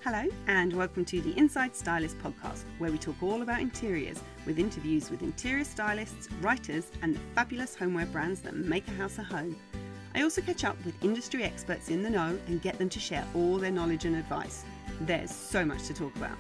Hello and welcome to the Inside Stylist podcast, where we talk all about interiors with interviews with interior stylists, writers and the fabulous homeware brands that make a house a home. I also catch up with industry experts in the know and get them to share all their knowledge and advice. There's so much to talk about.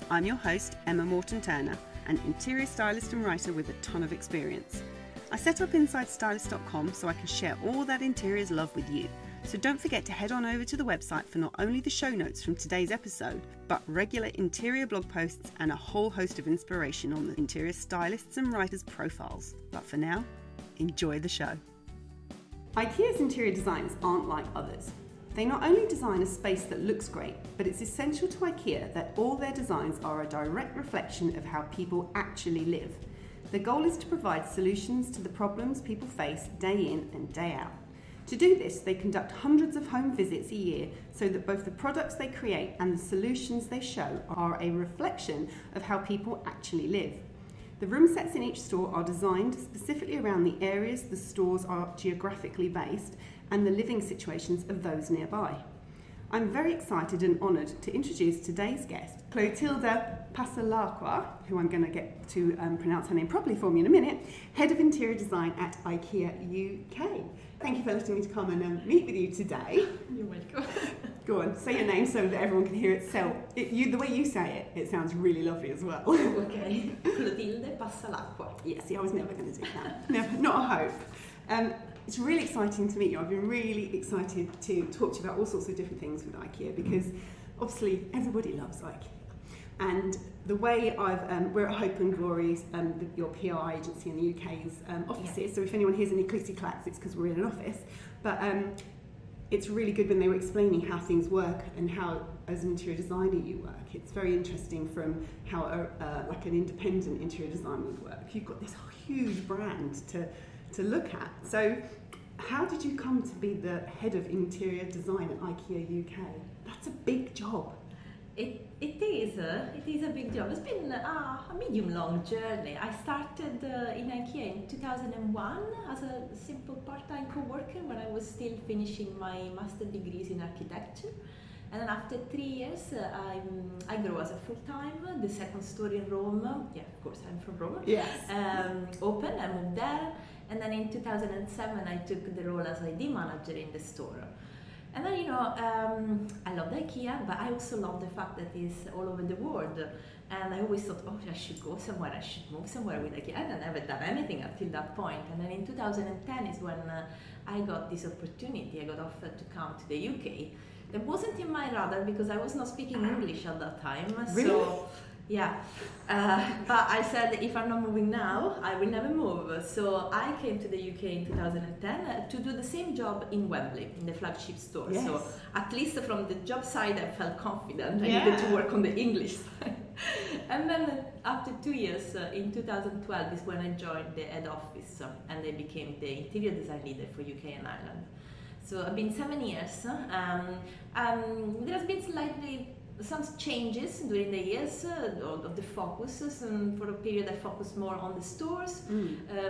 I'm your host, Emma Morton-Turner, an interior stylist and writer with a ton of experience. I set up InsideStylist.com so I can share all that interiors love with you. So don't forget to head on over to the website for not only the show notes from today's episode, but regular interior blog posts and a whole host of inspiration on the interior stylists and writers' profiles. But for now, enjoy the show. IKEA's interior designs aren't like others. They not only design a space that looks great, but it's essential to IKEA that all their designs are a direct reflection of how people actually live. The goal is to provide solutions to the problems people face day in and day out. To do this, they conduct hundreds of home visits a year so that both the products they create and the solutions they show are a reflection of how people actually live. The room sets in each store are designed specifically around the areas the stores are geographically based and the living situations of those nearby. I'm very excited and honoured to introduce today's guest, Clotilde Passalacqua, who I'm going to get to pronounce her name properly for me in a minute, Head of Interior Design at Ikea UK. Thank you for letting me to come and meet with you today. You're welcome. Go on, say your name so that everyone can hear it. The way you say it, it sounds really lovely as well. Okay. Clotilde Passalacqua. Yeah, see, I was never going to do that. Never, not a hope. It's really exciting to meet you. I've been really excited to talk to you about all sorts of different things with IKEA because obviously everybody loves IKEA. And the way we're at Hope and Glory's, your PR agency in the UK's offices, yeah. So if anyone hears any clickety clacks, it's because we're in an office. But it's really good when they were explaining how things work and how, as an interior designer, you work. It's very interesting from how like an independent interior design would work. You've got this huge brand to look at. So how did you come to be the head of interior design at IKEA UK? That's a big job. It is a big job. It's been a medium-long journey. I started in IKEA in 2001 as a simple part-time co-worker when I was still finishing my master degrees in architecture. And then after 3 years, I grew as a full-time. The second store in Rome, yeah, of course, I'm from Rome. Yes. Opened. I moved there. And then in 2007, I took the role as ID manager in the store. And then, I love IKEA, but I also love the fact that it's all over the world. And I always thought, I should go somewhere, I should move somewhere with IKEA. And I never done anything until that point. And then in 2010 is when I got this opportunity. I got offered to come to the UK. It wasn't in my radar because I was not speaking English at that time. Really? So, yeah. But I said, if I'm not moving now, I will never move. So I came to the UK in 2010 to do the same job in Wembley, in the flagship store. Yes. So at least from the job side, I felt confident. Yeah. I needed to work on the English side. And then after 2 years, in 2012 is when I joined the head office and I became the interior design leader for UK and Ireland. So I've been 7 years. There has been some changes during the years of the focuses, and for a period I focused more on the stores.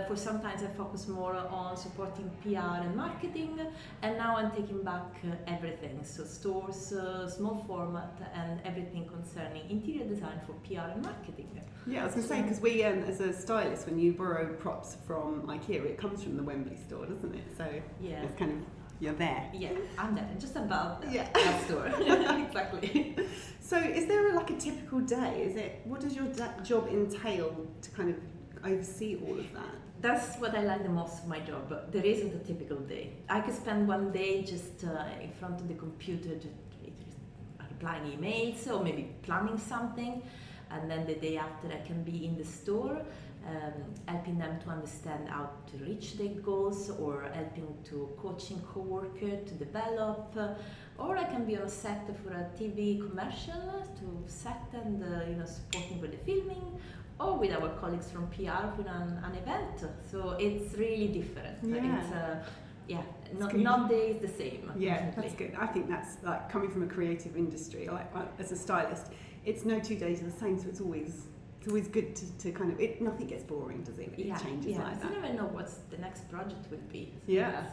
For sometimes I focused more on supporting PR and marketing, and now I'm taking back everything, so stores, small format, and everything concerning interior design for PR and marketing. Yeah, I was going to say, because we, as a stylist, when you borrow props from IKEA, it comes from the Wembley store, doesn't it? So yeah. It's kind of, you're there. Yeah, I'm there, just above that store. Exactly. So is there a typical day? What does your job entail to kind of oversee all of that? That's what I like the most of my job. There isn't a typical day. I could spend one day just in front of the computer replying emails or maybe planning something, and then the day after I can be in the store helping them to understand how to reach their goals, or helping to coaching co-worker to develop, or I can be on a set for a TV commercial to set and supporting with the filming, or with our colleagues from PR with an event. So it's really different. Yeah. Not days the same. Yeah, definitely. That's good. I think that's coming from a creative industry, as a stylist, it's no 2 days are the same, so it's always it's always good to kind of, nothing gets boring, does it? It changes like that. You never know what the next project will be. So yeah.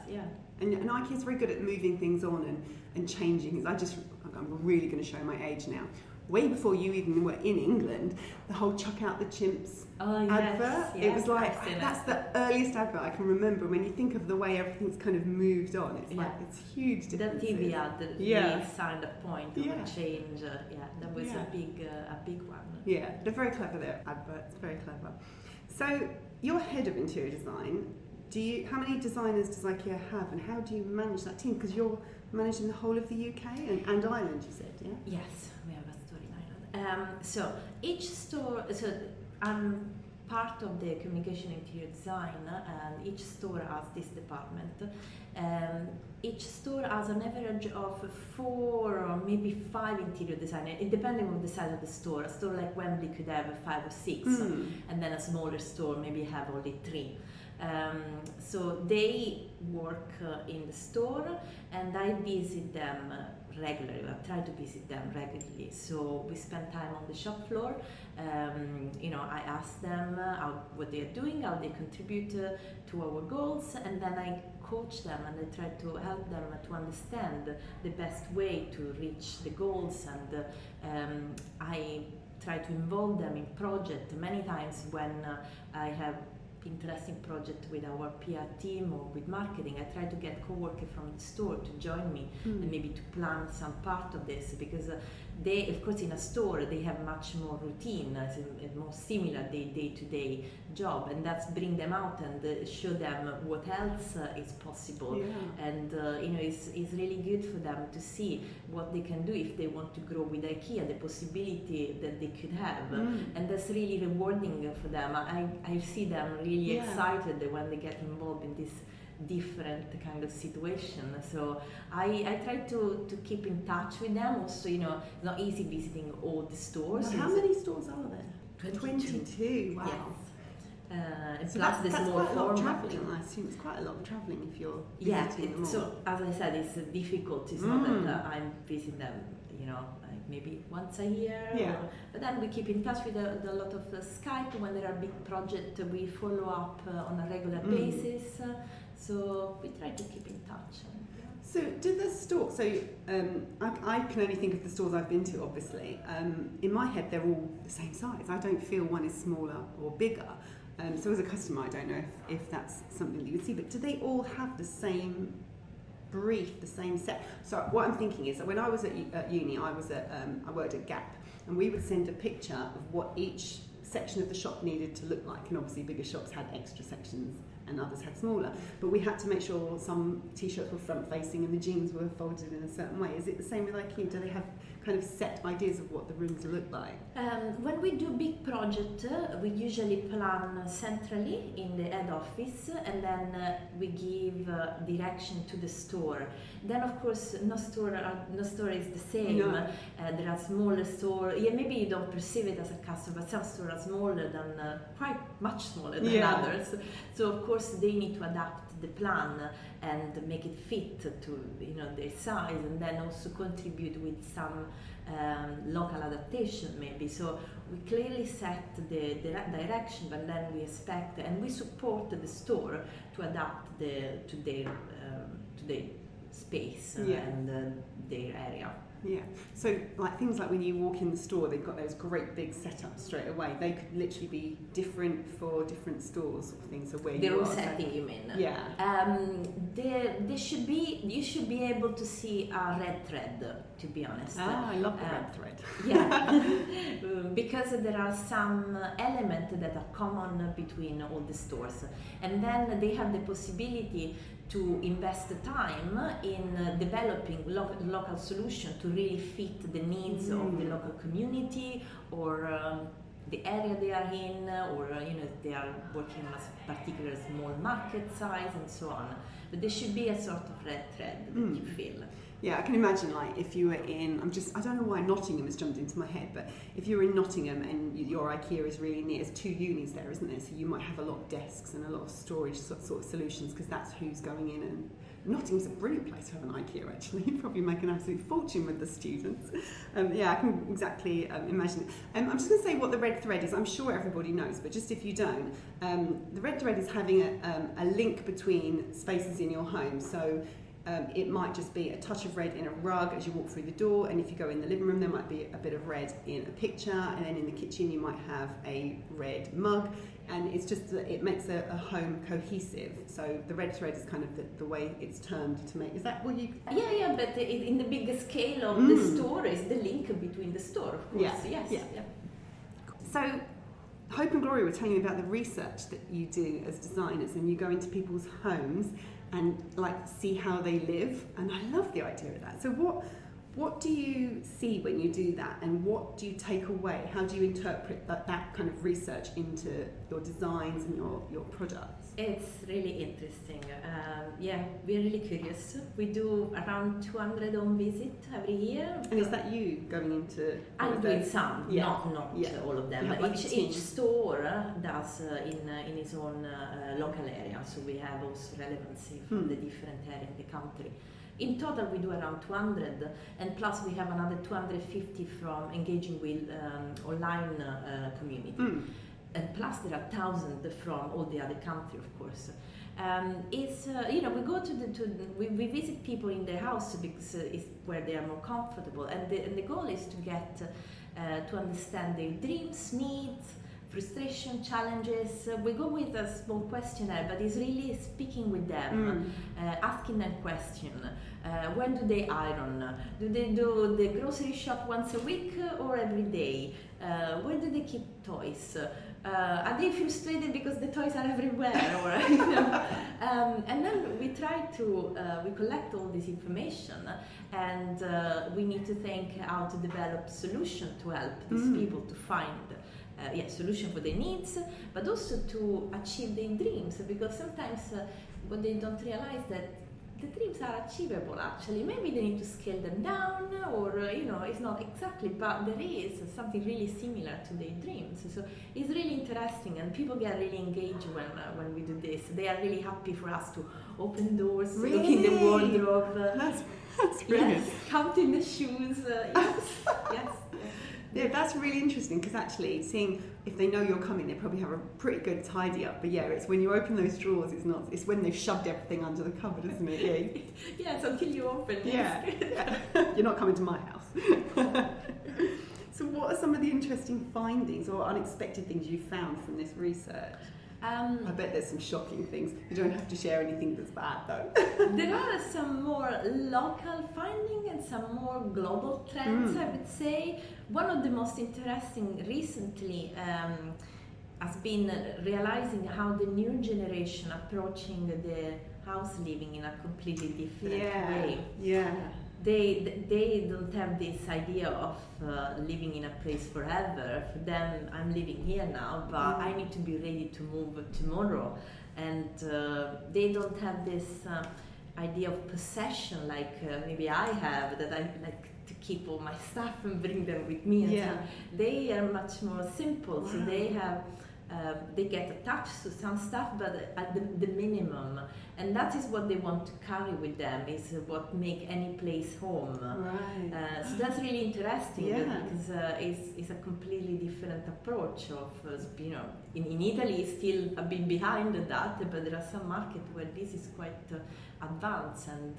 And Ikea's very good at moving things on and changing. I'm really going to show my age now. Way before you even were in England, the whole Chuck Out the Chimps advert. It was like, that's the earliest advert I can remember. When you think of the way everything's kind of moved on, it's like, it's huge differences. The TV ad that really signed a point of a change. That was a big one. Yeah, they're very clever, their adverts, very clever. So, you're head of interior design. How many designers does Ikea have, and how do you manage that team? Because you're managing the whole of the UK and Ireland, you said, yeah? Yes, we have a store in Ireland. So each store, I'm part of the communication interior design, and each store has this department. Each store has an average of 4 or maybe 5 interior designers, depending on the size of the store. A store like Wembley could have 5 or 6, and then a smaller store maybe have only 3. So they work in the store, and I visit them regularly. I try to visit them regularly. So we spend time on the shop floor. I ask them what they are doing, how they contribute to our goals, and then I coach them and I try to help them to understand the best way to reach the goals, and I try to involve them in projects. Many times when I have interesting project with our PR team or with marketing, I try to get co-workers from the store to join me and maybe to plan some part of this, because they, of course, in a store they have much more routine, a more similar day-to-day job, and that's bring them out and show them what else is possible. And it's really good for them to see what they can do if they want to grow with IKEA, the possibility that they could have, and that's really rewarding for them. I see them really excited when they get involved in this different kind of situation. So I try to keep in touch with them. Also, it's not easy visiting all the stores. Well, how many stores are there? 22. Wow. Yes. So plus the small format. I assume it's quite a lot of travelling if you're visiting them all. So as I said, it's difficult. It's not that I'm visiting them, like maybe once a year. But then we keep in touch with a lot of Skype. When there are big projects, we follow up on a regular basis. So we try to keep in touch. So do the stores, I can only think of the stores I've been to, obviously. In my head they're all the same size. I don't feel one is smaller or bigger. So as a customer I don't know if that's something that you would see, but do they all have the same brief, the same set? So what I'm thinking is that when I was at uni, I worked at Gap, and we would send a picture of what each section of the shop needed to look like, and obviously bigger shops had extra sections and others had smaller, but we had to make sure some t-shirts were front facing and the jeans were folded in a certain way. Is it the same with IKEA? Do they have kind of set ideas of what the rooms look like? When we do big project, we usually plan centrally in the head office, and then we give direction to the store. Then of course no store is the same. There are smaller stores. Maybe you don't perceive it as a customer, but some stores are smaller than quite much smaller than others. So of course they need to adapt the plan and make it fit to their size, and then also contribute with some local adaptation maybe. So we clearly set the direction, but then we expect and we support the store to adapt to their space and their area. Yeah, so things like when you walk in the store, they've got those great big setups straight away. They could literally be different for different stores, sort of things. So where the you room are, setting, you mean? Yeah. You should be able to see a red thread. To be honest. I love the red thread. Yeah, because there are some elements that are common between all the stores, and then they have the possibility to invest the time in developing local solutions to really fit the needs of the local community or the area they are in, or if they are working on a particular small market size and so on. But there should be a sort of red thread that you feel. Yeah, I can imagine if you were in, I don't know why Nottingham has jumped into my head, but if you're in Nottingham and your IKEA is really near, there's 2 unis there, isn't there? So you might have a lot of desks and a lot of storage sort of solutions, because that's who's going in and Nottingham's a brilliant place to have an Ikea, actually. You probably make an absolute fortune with the students. Yeah, I can exactly imagine it. I'm just going to say what the red thread is. I'm sure everybody knows, but just if you don't, the red thread is having a link between spaces in your home. So it might just be a touch of red in a rug as you walk through the door, and if you go in the living room, there might be a bit of red in a picture, and then in the kitchen you might have a red mug, and it's just that it makes a home cohesive. So the red thread is kind of the way it's termed to make. Is that what you? Yeah, but in the bigger scale of the store is the link between the store, of course. Yes. Yeah. So Hope and Glory were telling me about the research that you do as designers, and you go into people's homes and like see how they live, and I love the idea of that. So what do you see when you do that, and what do you take away? How do you interpret that kind of research into your designs and your products? It's really interesting. We're really curious. We do around 200 home visits every year. And is that you going into? I'm doing some, not all of them. But each store does in its own local area. So we have also relevancy from the different area in the country. In total, we do around 200, and plus we have another 250 from engaging with online community. And plus there are thousands from all the other countries, of course. We go we visit people in their house because it's where they are more comfortable, and the goal is to get to understand their dreams, needs, frustration, challenges. We go with a small questionnaire, but it's really speaking with them, asking them questions. When do they iron? Do they do the grocery shop once a week or every day? Where do they keep toys? Are they frustrated because the toys are everywhere? And then we try to we collect all this information, and we need to think how to develop solution to help these people to find solution for their needs, but also to achieve their dreams, because sometimes what they don't realize that the dreams are achievable actually. Maybe they need to scale them down, or it's not exactly, but there is something really similar to their dreams. So it's really interesting, and people get really engaged when we do this. They are really happy for us to open doors, look in the wardrobe. That's brilliant. Yes, counting the shoes. Yes. Yeah, that's really interesting, because actually seeing if they know you're coming, they probably have a pretty good tidy up. But yeah, it's when you open those drawers, it's when they've shoved everything under the cupboard, isn't it? Yeah. Yes, until you open. Yeah. You're not coming to my house. So what are some of the interesting findings or unexpected things you found from this research? I bet there's some shocking things. You don't have to share anything that's bad, though. There are some more local findings and some more global trends, I would say. One of the most interesting recently has been realizing how the new generation approaching the house living in a completely different way. Yeah. They don't have this idea of living in a place forever. For them, I'm living here now, but I need to be ready to move tomorrow. And they don't have this idea of possession like maybe I have, that I like to keep all my stuff and bring them with me. And so they are much more simple. So they have they get attached to some stuff, but at the minimum, and that is what they want to carry with them, is what make any place home. Right. So that's really interesting, because it's a completely different approach of, in Italy still a bit behind that, but there are some markets where this is quite advanced, and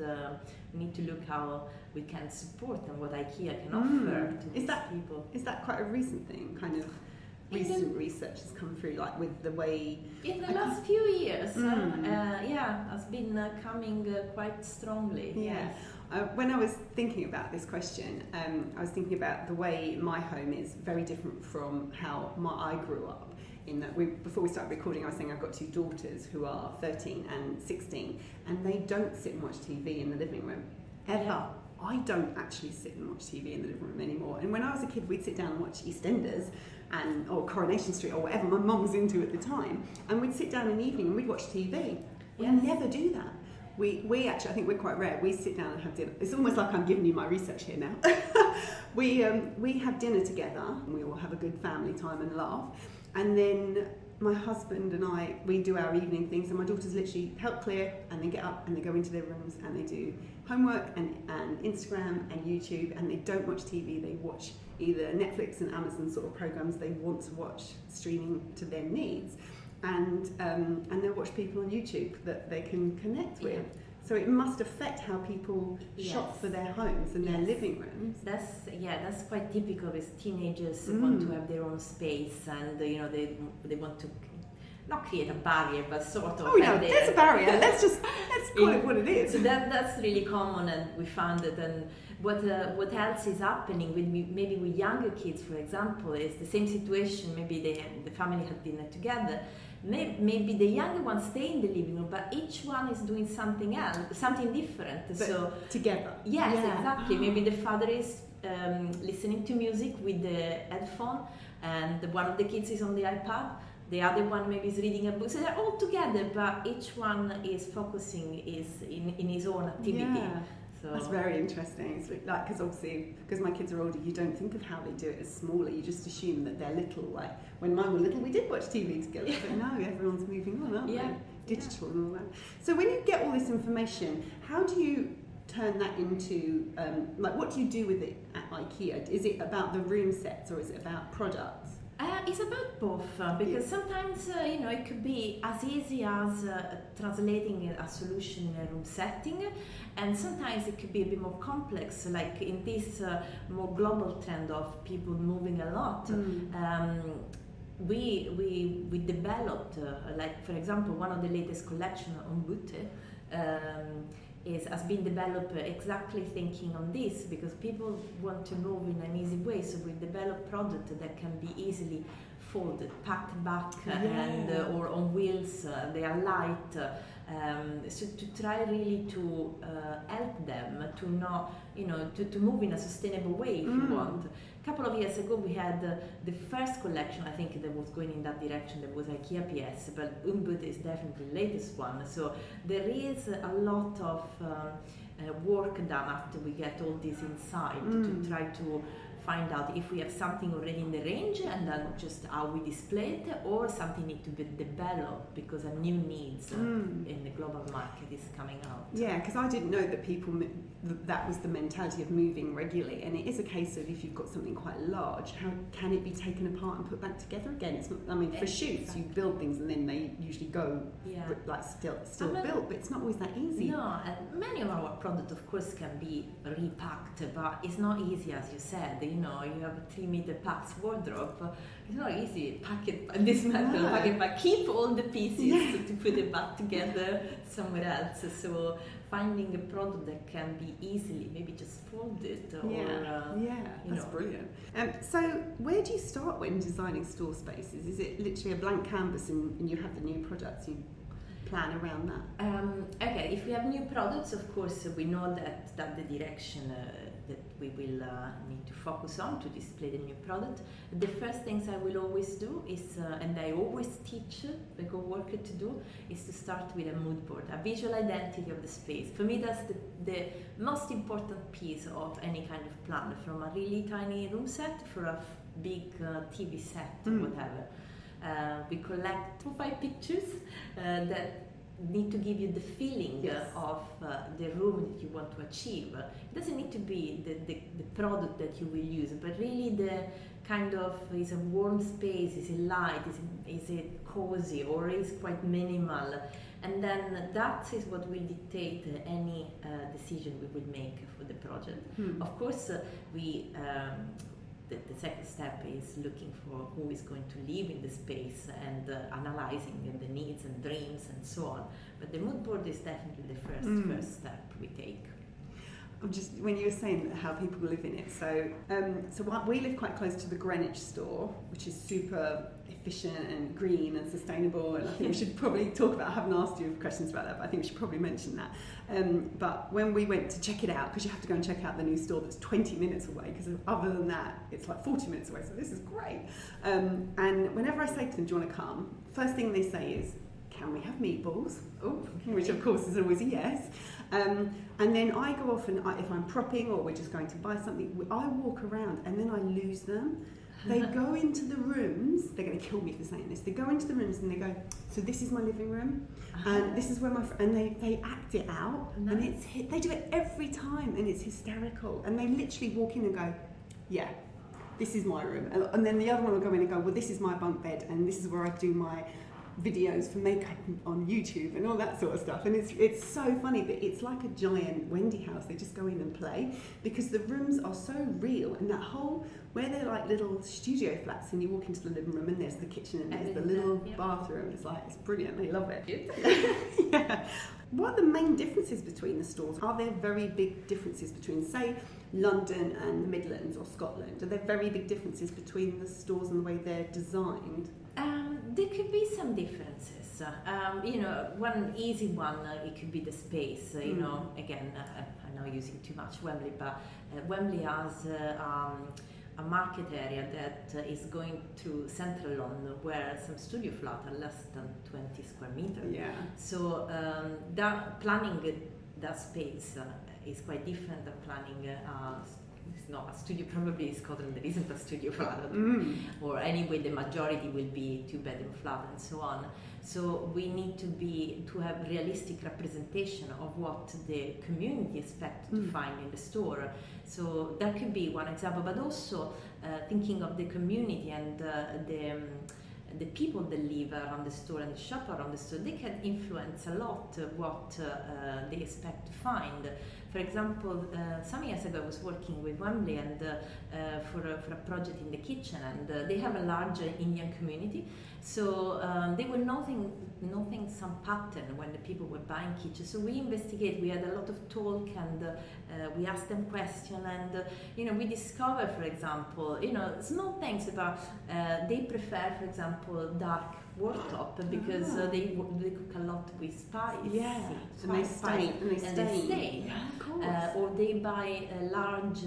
we need to look how we can support and what IKEA can offer to these people. Is that quite a recent thing, kind of? Recent research has come through, like with the way... In the last few years, has been coming quite strongly. Yeah. Yes. When I was thinking about this question, I was thinking about the way my home is very different from how I grew up. In that, before we started recording, I was saying I've got two daughters who are 13 and 16, and they don't sit and watch TV in the living room, ever. Yeah. I don't actually sit and watch TV in the living room anymore. And when I was a kid, we'd sit down and watch EastEnders or Coronation Street or whatever my mum was into at the time, and we'd sit down in the evening and we'd watch TV. We never do that. We actually, I think we're quite rare. We sit down and have dinner. It's almost like I'm giving you my research here now. We have dinner together, and we all have a good family time and laugh. And then my husband and I, we do our evening things, and my daughters literally help clear and they get up and they go into their rooms and they do homework and Instagram and YouTube, and they don't watch TV. They watch either Netflix and Amazon sort of programs they want to watch streaming to their needs, and they'll watch people on YouTube that they can connect with. So it must affect how people shop for their homes and their living rooms. That's quite typical with teenagers who want to have their own space, and they want to not create a barrier, but sort of. Oh no, there's a barrier. Let's call it what it is. So that's really common, and we found it. And what else is happening with maybe with younger kids, for example, is the same situation. Maybe the family had dinner together. Maybe the younger ones stay in the living room, but each one is doing something else, something different. But so together. Yes, exactly. Maybe the father is listening to music with the headphone, and one of the kids is on the iPad. The other one maybe is reading a book. So they're all together, but each one is focusing in his own activity. Yeah. So that's very interesting. It's like, because obviously, because my kids are older, you don't think of how they do it as smaller. You just assume that they're little. Like when mine were little, we did watch TV together, but now everyone's moving on, aren't they? Digital and all that. So when you get all this information, how do you turn that into, what do you do with it at Ikea? Is it about the room sets, or is it about products? It's about both, because sometimes it could be as easy as translating a solution in a room setting, and sometimes it could be a bit more complex, like in this more global trend of people moving a lot. We developed, like for example, one of the latest collection on Butte has been developed exactly thinking on this, because people want to move in an easy way. So we develop products that can be easily folded, packed back, and or on wheels. They are light. So to try really to help them to not, to move in a sustainable way if you want. A couple of years ago we had the first collection, I think, that was going in that direction, that was Ikea PS, but Umbud is definitely the latest one. So there is a lot of work done after we get all this inside to try to find out if we have something already in the range and then just how we display it, or something need to be developed because a new needs in the global market is coming out. Yeah, because I didn't know that people, that was the mentality of moving regularly, and it is a case of if you've got something quite large, how can it be taken apart and put back together again? It's not, I mean, for shoots you build things and then they usually go like still built, but it's not always that easy. No, and many of our products of course can be repacked, but it's not easy, as you said. You have a 3-meter packs wardrobe. It's not easy. Pack it, dismantle, pack it back, keep all the pieces to put it back together somewhere else. So finding a product that can be easily maybe just folded, or that's brilliant. So where do you start when designing store spaces? Is it literally a blank canvas and you have the new products? You plan around that? Okay, if we have new products, of course we know that the direction that we will need to focus on to display the new product. The first things I will always do is, and I always teach the co-worker to do, is to start with a mood board, a visual identity of the space. For me, that's the most important piece of any kind of plan, from a really tiny room set for a big TV set or whatever. We collect 4-5 pictures that need to give you the feeling of the room that you want to achieve. It doesn't need to be the product that you will use, but really the kind of, is a warm space, is it light, is it cozy, or is quite minimal, and then that is what will dictate any decision we will make for the project. Of course, the second step is looking for who is going to live in the space and analyzing the needs and dreams and so on. But the mood board is definitely the first step we take. Just when you were saying how people live in it, so we live quite close to the Greenwich store, which is super efficient and green and sustainable, and I think we should probably talk about, I haven't asked you questions about that, but I think we should probably mention that. But when we went to check it out, because you have to go and check out the new store that's 20 minutes away, because other than that it's like 40 minutes away, so this is great. And whenever I say to them, do you want to come, first thing they say is, can we have meatballs? Which of course is always a yes. And then I go off and if I'm propping or we're just going to buy something, I walk around and then I lose them. They go into the rooms, they're going to kill me for saying this, they go into the rooms and they go, so this is my living room, and this is where and they act it out, Nice. and they do it every time, and it's hysterical, and they literally walk in and go, yeah, this is my room, and then the other one will go in and go, well, this is my bunk bed, and this is where I do my videos for makeup on YouTube and all that sort of stuff, and it's so funny, but it's like a giant Wendy house. They just go in and play because the rooms are so real, and that whole where they're like little studio flats, and you walk into the living room and there's the kitchen and there's the little bathroom. It's brilliant. They love it. Yeah. What are the main differences between the stores? Are there very big differences between, say, London and the Midlands or Scotland? Are there very big differences between the stores and the way they're designed? There could be some differences. One easy one, it could be the space. Again, I'm not using too much Wembley, but Wembley has a market area that is going through central London, where some studio flats are less than 20 square meters. Yeah. So planning that space is quite different than planning it's not a studio, probably in Scotland there isn't a studio flat, or anyway the majority will be two-bedroom flat and so on. So we need to have realistic representation of what the community expects to find in the store. So that could be one example, but also thinking of the community and the people that live around the store and shop around the store, they can influence a lot what they expect to find. For example, some years ago I was working with Wembley and for a project in the kitchen, and they have a large Indian community, so they were noting some pattern when the people were buying kitchen. So we investigate, we had a lot of talk, and we asked them questions, and we discover, for example, small things about they prefer, for example, dark worktop because they cook a lot with spice. Yeah, and they stay. Yeah, of course. Or they buy a large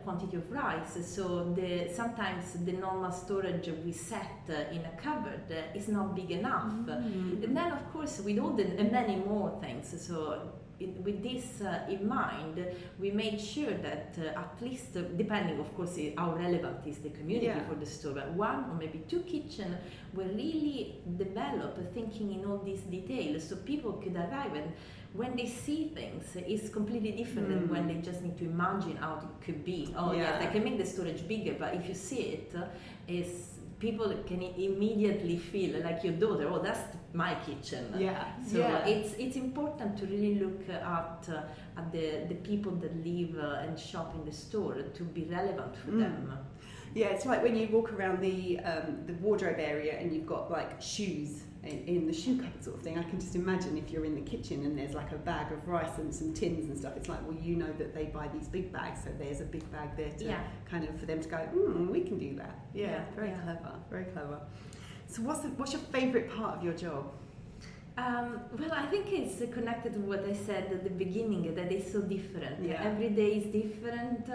quantity of rice, so sometimes the normal storage we set in a cupboard is not big enough. And then, of course, with all the many more things, so with this in mind, we made sure that at least, depending of course how relevant is the community for the store, but one or maybe two kitchens were really developed thinking in all these details, so people could arrive and when they see things, it's completely different than when they just need to imagine how it could be. Oh yes, I can make the storage bigger, but if you see it, people can immediately feel like your daughter, oh, that's my kitchen. So it's important to really look at the people that live and shop in the store to be relevant for them. Yeah, it's like when you walk around the wardrobe area and you've got like shoes in the shoe cupboard sort of thing. I can just imagine if you're in the kitchen and there's like a bag of rice and some tins and stuff, it's like, well, you know that they buy these big bags, so there's a big bag there to kind of for them to go, we can do that. Very clever. So what's your favourite part of your job? Well, I think it's connected to what I said at the beginning, that it's so different. Every day is different.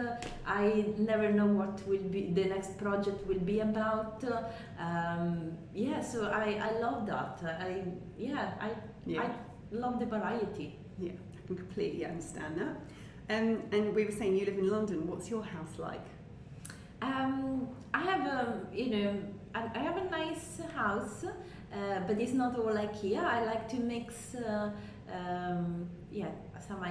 I never know what will be the next project will be about. So I love that. I love the variety. Yeah, I can completely understand that. And we were saying you live in London. What's your house like? I have a nice house. But it's not all IKEA. I like to mix some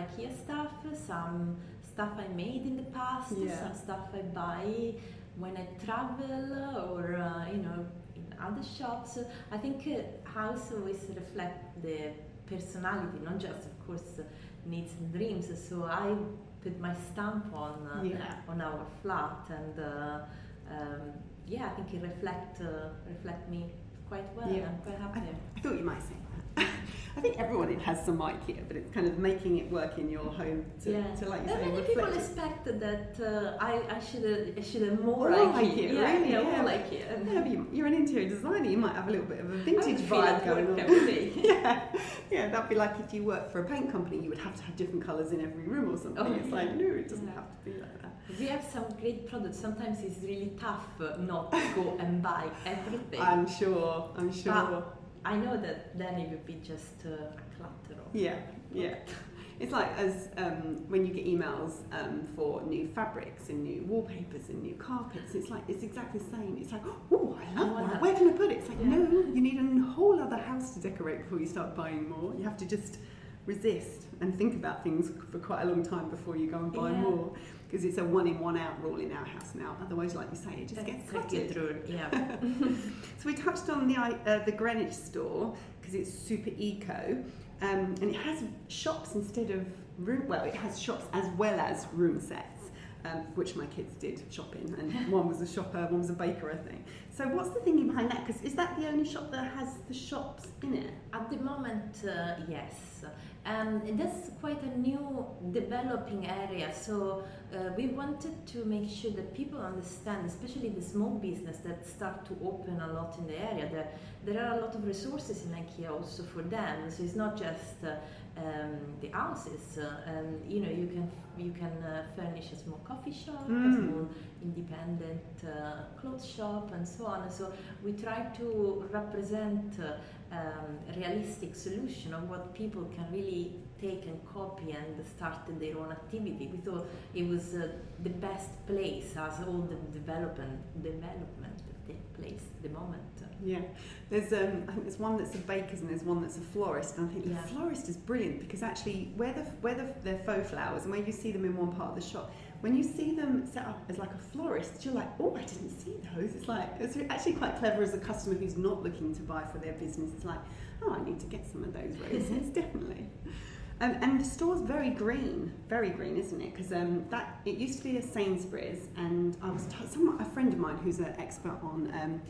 IKEA stuff, some stuff I made in the past, some stuff I buy when I travel or in other shops. I think house always reflect the personality, not just of course needs and dreams. So I put my stamp on our flat, and I think it reflect me quite well. I'm quite happy. I thought you might say that. I think everyone has some IKEA, but it's kind of making it work in your home to like you say, many reflect. people expect that I should have more IKEA. More IKEA. Yeah, but you're an interior designer. You might have a little bit of a vintage vibe going on. Every day. That'd be like if you work for a paint company, you would have to have different colours in every room or something. It's like, no, it doesn't have to be like that. We have some great products. Sometimes it's really tough not to go and buy everything. I'm sure. But I know that then it would be just a clutter. It's like as when you get emails for new fabrics and new wallpapers and new carpets, it's exactly the same. It's like, oh, I love that. Where can I put it? It's like, no, you need a whole other house to decorate before you start buying more. You have to just resist and think about things for quite a long time before you go and buy more, because it's a 1 in 1 out rule in our house now. Otherwise, like you say, it just gets cluttered. Yeah. So we touched on the Greenwich store because it's super eco, and it has shops instead of it has shops as well as room sets, which my kids did shop in, and one was a shopper, one was a baker, I think. So what's the thinking behind that? Because is that the only shop that has the shops in it? At the moment, yes. And that's quite a new developing area, so we wanted to make sure that people understand, especially the small business that start to open a lot in the area, that there are a lot of resources in IKEA also for them. So it's not just the houses, you know, you can furnish a small coffee shop, a small independent clothes shop, and so on. So we try to represent a realistic solution of what people can really take and copy and start their own activity. We thought it was the best place as all the development that take place at the moment. Yeah, there's I think there's one that's a baker's and there's one that's a florist, and I think the florist is brilliant because actually where they're faux flowers and where you see them in one part of the shop, when you see them set up as like a florist, you're like, oh, I didn't see those. It's actually quite clever as a customer who's not looking to buy for their business. It's like, oh, I need to get some of those roses, definitely. And the store's very green, isn't it? Because it used to be a Sainsbury's, and I was a friend of mine who's an expert on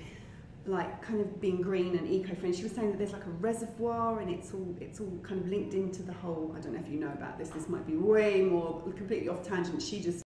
like kind of being green and eco-friendly. She was saying that there's like a reservoir, and it's all kind of linked into the whole. I don't know if you know about this. This might be way more completely off tangent. She just